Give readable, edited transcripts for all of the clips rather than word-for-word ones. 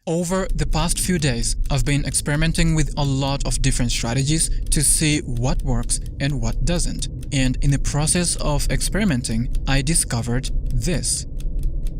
Over the past few days, I've been experimenting with a lot of different strategies to see what works and what doesn't. And in the process of experimenting, I discovered this.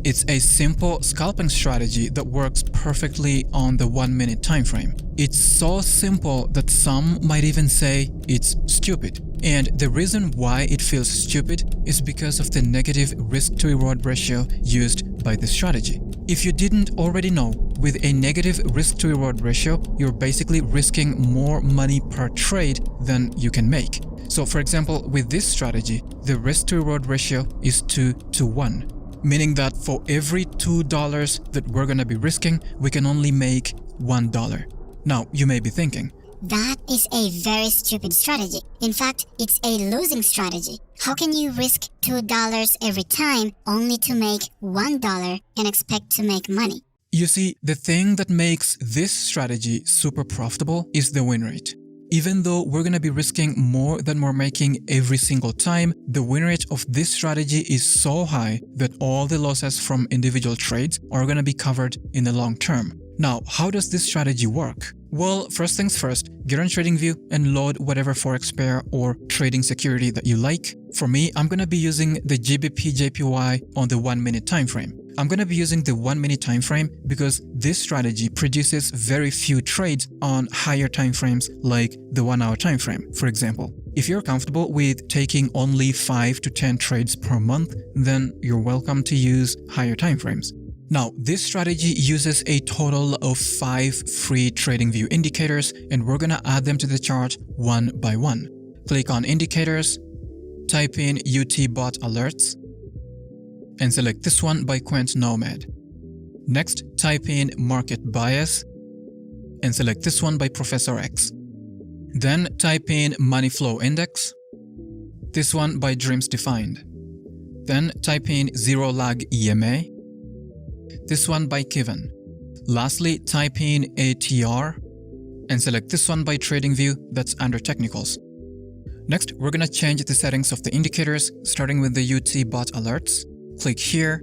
It's a simple scalping strategy that works perfectly on the 1-minute time frame. It's so simple that some might even say it's stupid. And the reason why it feels stupid is because of the negative risk-to-reward ratio used by the strategy. If you didn't already know, with a negative risk-to-reward ratio, you're basically risking more money per trade than you can make. So for example, with this strategy, the risk-to-reward ratio is 2 to 1. Meaning that for every $2 that we're gonna be risking, we can only make $1. Now, you may be thinking, that is a very stupid strategy. In fact, it's a losing strategy. How can you risk $2 every time only to make $1 and expect to make money? You see, the thing that makes this strategy super profitable is the win rate. Even though we're going to be risking more than we're making every single time, the win rate of this strategy is so high that all the losses from individual trades are going to be covered in the long term. Now, how does this strategy work? Well, first things first, get on TradingView and load whatever forex pair or trading security that you like. For me, I'm going to be using the GBP JPY on the 1-minute time frame. I'm going to be using the 1-minute time frame because this strategy produces very few trades on higher time frames like the 1-hour time frame, for example. If you're comfortable with taking only 5 to 10 trades per month, then you're welcome to use higher time frames. Now, this strategy uses a total of 5 free TradingView indicators, and we're going to add them to the chart one by one. Click on Indicators, type in UT Bot Alerts, and select this one by Quant Nomad. Next, type in Market Bias, and select this one by Professor X. Then type in Money Flow Index, this one by Dreams Defined. Then type in Zero Lag EMA, this one by Kiven. Lastly, type in ATR and select this one by TradingView that's under Technicals. Next, we're going to change the settings of the indicators, starting with the UT Bot Alerts. Click here.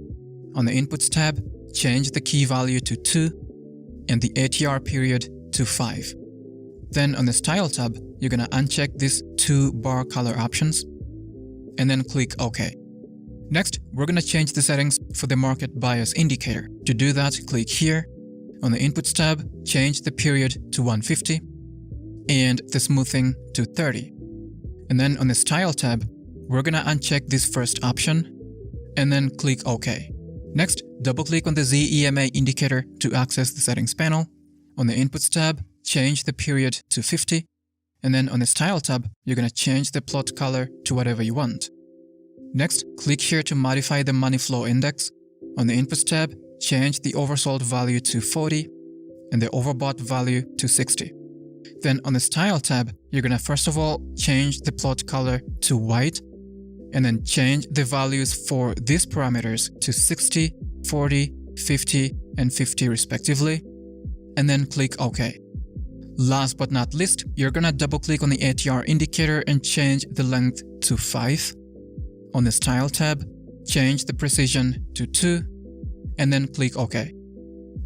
On the Inputs tab, change the key value to 2 and the ATR period to 5. Then on the Style tab, you're going to uncheck these 2 bar color options and then click OK. Next, we're going to change the settings for the Market Bias indicator. To do that, click here. On the Inputs tab, change the period to 150 and the smoothing to 30. And then on the Style tab, we're going to uncheck this first option and then click OK. Next, double-click on the ZEMA indicator to access the settings panel. On the Inputs tab, change the period to 50. And then on the Style tab, you're going to change the plot color to whatever you want. Next, click here to modify the Money Flow Index. On the Inputs tab, change the oversold value to 40 and the overbought value to 60. Then on the Style tab, you're going to first of all change the plot color to white and then change the values for these parameters to 60, 40, 50, and 50 respectively, and then click OK. Last but not least, you're going to double-click on the ATR indicator and change the length to 5. On the Style tab, change the precision to 2, and then click OK.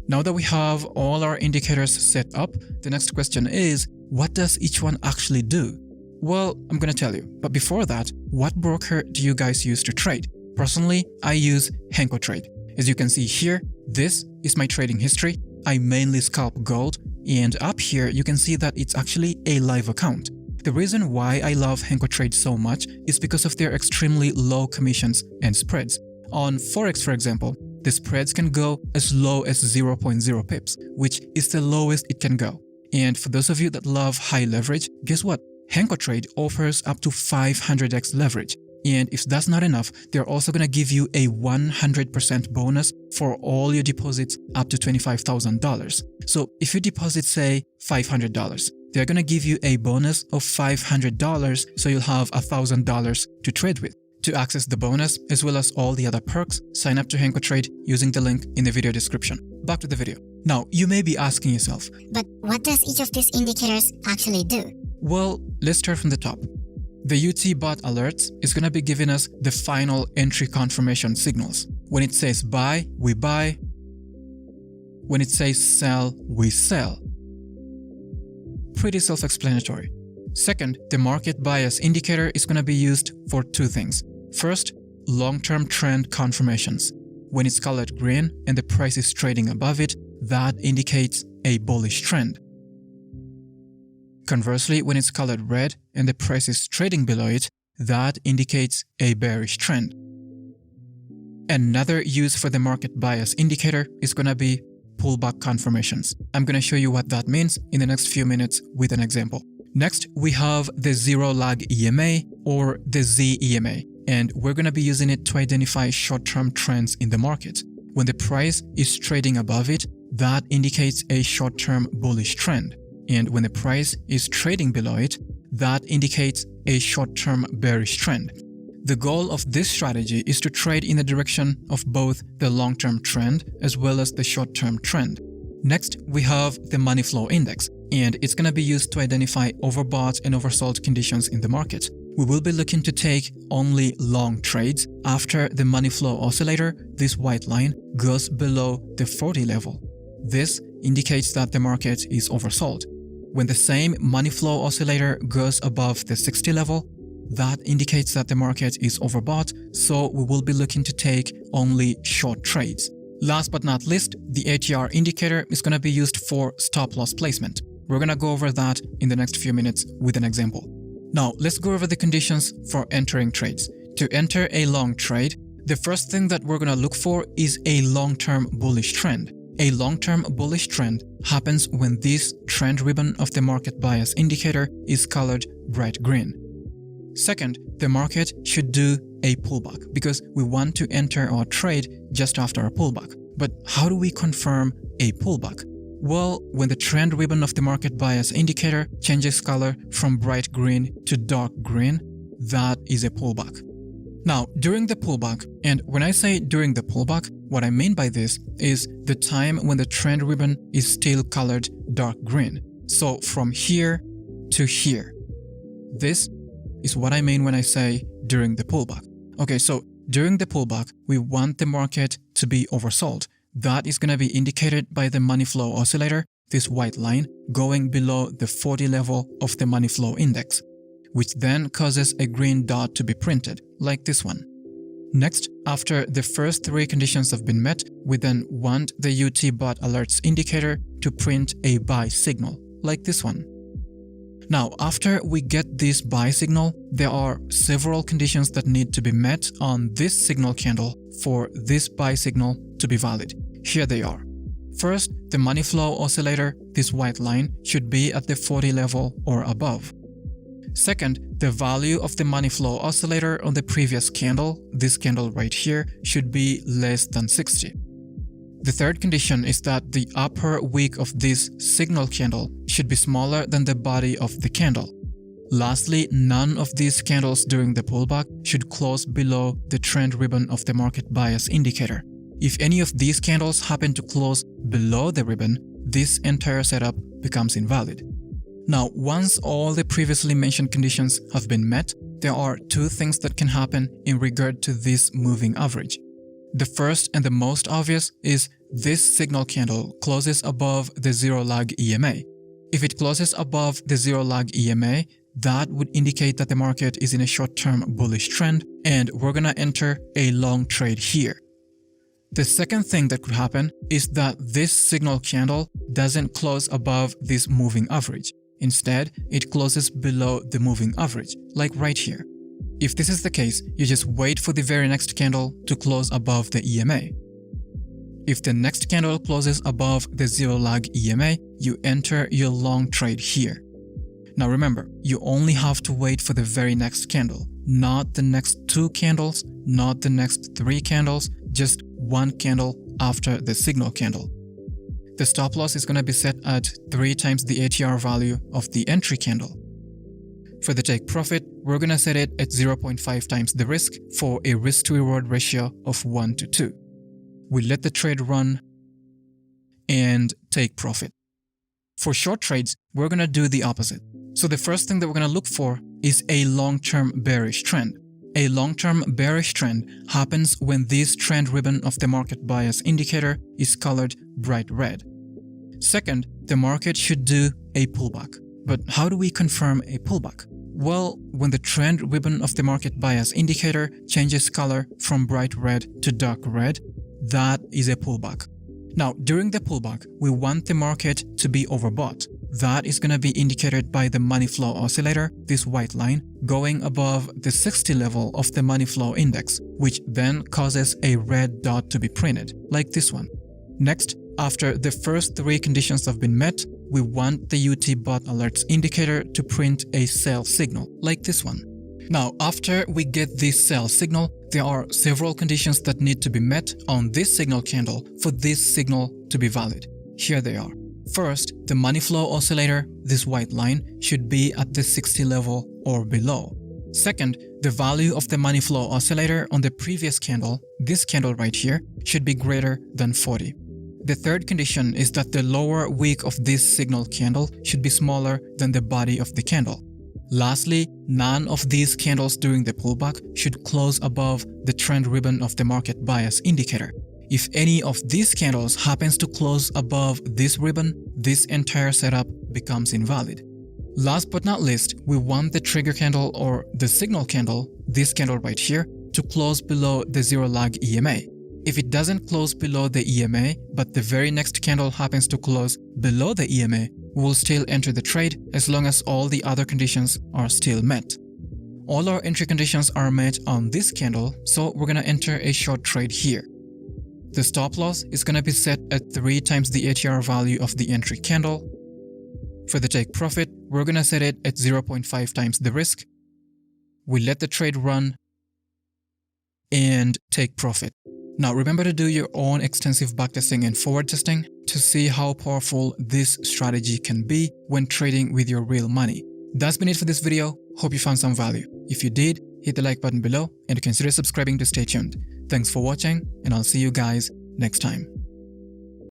Now that we have all our indicators set up, the next question is, what does each one actually do? Well, I'm gonna tell you, but before that, what broker do you guys use to trade? Personally, I use Henko Trade. As you can see here, this is my trading history. I mainly scalp gold, and up here you can see that it's actually a live account. The reason why I love Henko Trade so much is because of their extremely low commissions and spreads. On Forex, for example, the spreads can go as low as 0.0 pips, which is the lowest it can go. And for those of you that love high leverage, guess what? Henko Trade offers up to 500x leverage. And if that's not enough, they're also going to give you a 100% bonus for all your deposits up to $25,000. So if you deposit, say, $500, they're going to give you a bonus of $500, so you'll have $1,000 to trade with. To access the bonus, as well as all the other perks, sign up to Henko Trade using the link in the video description. Back to the video. Now, you may be asking yourself, but what does each of these indicators actually do? Well, let's start from the top. The UT Bot Alerts is going to be giving us the final entry confirmation signals. When it says buy, we buy. When it says sell, we sell. Pretty self-explanatory. Second, the market bias indicator is going to be used for two things. First, long-term trend confirmations. When it's colored green and the price is trading above it, that indicates a bullish trend. Conversely, when it's colored red and the price is trading below it, that indicates a bearish trend. Another use for the market bias indicator is going to be pullback confirmations. I'm going to show you what that means in the next few minutes with an example. Next, we have the zero lag EMA or the ZEMA, and we're going to be using it to identify short-term trends in the market. When the price is trading above it, that indicates a short-term bullish trend. And when the price is trading below it, that indicates a short-term bearish trend. The goal of this strategy is to trade in the direction of both the long-term trend as well as the short-term trend. Next, we have the money flow index, and it's going to be used to identify overbought and oversold conditions in the market. We will be looking to take only long trades after the money flow oscillator, this white line, goes below the 40 level. This indicates that the market is oversold. When the same money flow oscillator goes above the 60 level, that indicates that the market is overbought, so we will be looking to take only short trades. Last but not least, the ATR indicator is going to be used for stop loss placement. We're going to go over that in the next few minutes with an example. Now, let's go over the conditions for entering trades. To enter a long trade, the first thing that we're going to look for is a long-term bullish trend. A long-term bullish trend happens when this trend ribbon of the market bias indicator is colored bright green. Second, the market should do a pullback because we want to enter our trade just after a pullback. But how do we confirm a pullback? Well, when the trend ribbon of the market bias indicator changes color from bright green to dark green, that is a pullback. Now, during the pullback, and when I say during the pullback, what I mean by this is the time when the trend ribbon is still colored dark green. So from here to here. This is what I mean when I say during the pullback. Okay, so during the pullback, we want the market to be oversold. That is going to be indicated by the money flow oscillator, this white line, going below the 40 level of the money flow index, which then causes a green dot to be printed, like this one. Next, after the first three conditions have been met, we then want the UT bot alerts indicator to print a buy signal, like this one. Now, after we get this buy signal, there are several conditions that need to be met on this signal candle for this buy signal to be valid. Here they are. First, the money flow oscillator, this white line, should be at the 40 level or above. Second, the value of the money flow oscillator on the previous candle, this candle right here, should be less than 60. The third condition is that the upper wick of this signal candle should be smaller than the body of the candle. Lastly, none of these candles during the pullback should close below the trend ribbon of the market bias indicator. If any of these candles happen to close below the ribbon, this entire setup becomes invalid. Now, once all the previously mentioned conditions have been met, there are two things that can happen in regard to this moving average. The first and the most obvious is this signal candle closes above the zero lag EMA. If it closes above the zero lag EMA, that would indicate that the market is in a short-term bullish trend and we're gonna enter a long trade here. The second thing that could happen is that this signal candle doesn't close above this moving average. Instead, it closes below the moving average, like right here. If this is the case, you just wait for the very next candle to close above the EMA. If the next candle closes above the zero lag EMA, you enter your long trade here. Now remember, you only have to wait for the very next candle, not the next two candles, not the next three candles, just one candle after the signal candle. The stop loss is going to be set at 3 times the ATR value of the entry candle. For the take profit, we're going to set it at 0.5 times the risk for a risk-to-reward ratio of 1 to 2. We let the trade run and take profit. For short trades, we're going to do the opposite. So the first thing that we're going to look for is a long-term bearish trend. A long-term bearish trend happens when this trend ribbon of the market bias indicator is colored bright red. Second, the market should do a pullback. But how do we confirm a pullback? Well, when the trend ribbon of the market bias indicator changes color from bright red to dark red, that is a pullback. Now, during the pullback, we want the market to be overbought. That is going to be indicated by the money flow oscillator, this white line, going above the 60 level of the money flow index, which then causes a red dot to be printed, like this one. Next, after the first three conditions have been met, we want the UT bot alerts indicator to print a sell signal, like this one. Now, after we get this sell signal, there are several conditions that need to be met on this signal candle for this signal to be valid. Here they are. First, the money flow oscillator, this white line, should be at the 60 level or below. Second, the value of the money flow oscillator on the previous candle, this candle right here, should be greater than 40. The third condition is that the lower wick of this signal candle should be smaller than the body of the candle. Lastly, none of these candles during the pullback should close above the trend ribbon of the market bias indicator. If any of these candles happens to close above this ribbon, this entire setup becomes invalid. Last but not least, we want the trigger candle or the signal candle, this candle right here, to close below the zero lag EMA. If it doesn't close below the EMA, but the very next candle happens to close below the EMA, we will still enter the trade as long as all the other conditions are still met. All our entry conditions are met on this candle, so we're going to enter a short trade here. The stop loss is going to be set at 3 times the ATR value of the entry candle. For the take profit, we're going to set it at 0.5 times the risk. We let the trade run and take profit. Now remember to do your own extensive backtesting and forward testing to see how powerful this strategy can be when trading with your real money. That's been it for this video. Hope you found some value. If you did, hit the like button below and consider subscribing to stay tuned. Thanks for watching, and I'll see you guys next time.